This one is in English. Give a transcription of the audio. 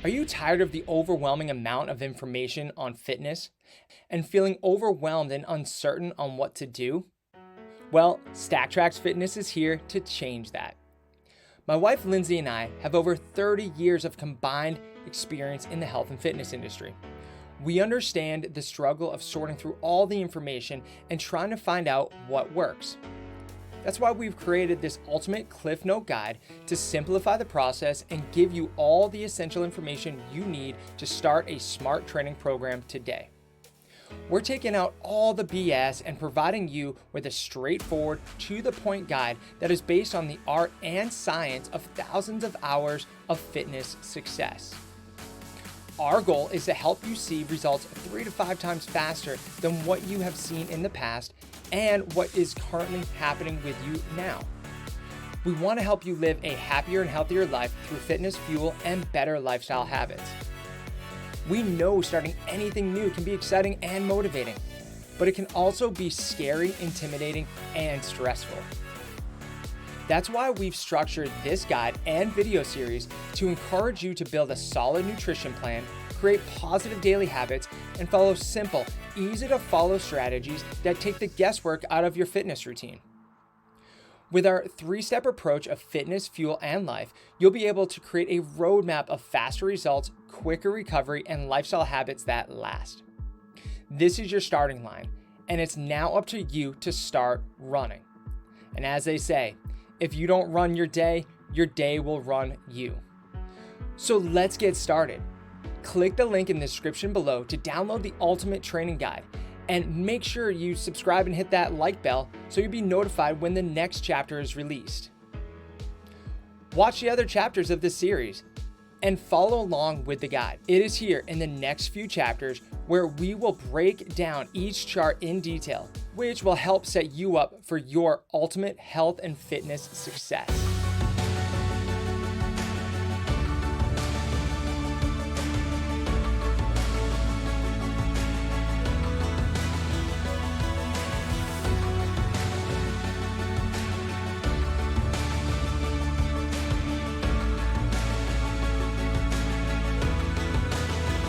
Are you tired of the overwhelming amount of information on fitness and feeling overwhelmed and uncertain on what to do? Well, StackTrax Fitness is here to change that. My wife Lindsey and I have over 30 years of combined experience in the health and fitness industry. We understand the struggle of sorting through all the information and trying to find out what works. That's why we've created this ultimate Cliff Note guide to simplify the process and give you all the essential information you need to start a smart training program today. We're taking out all the BS and providing you with a straightforward, to-the-point guide that is based on the art and science of thousands of hours of fitness success. Our goal is to help you see results 3 to 5 times faster than what you have seen in the past and what is currently happening with you now. We want to help you live a happier and healthier life through fitness, fuel, and better lifestyle habits. We know starting anything new can be exciting and motivating, but it can also be scary, intimidating, and stressful. That's why we've structured this guide and video series to encourage you to build a solid nutrition plan, create positive daily habits, and follow simple, easy to follow strategies that take the guesswork out of your fitness routine. With our 3-step approach of fitness, fuel, and life, you'll be able to create a roadmap of faster results, quicker recovery, and lifestyle habits that last. This is your starting line, and it's now up to you to start running. And as they say, if you don't run your day will run you. So let's get started. Click the link in the description below to download the ultimate training guide, and make sure you subscribe and hit that like bell so you'll be notified when the next chapter is released. Watch the other chapters of this series and follow along with the guide. It is here in the next few chapters where we will break down each chart in detail, which will help set you up for your ultimate health and fitness success.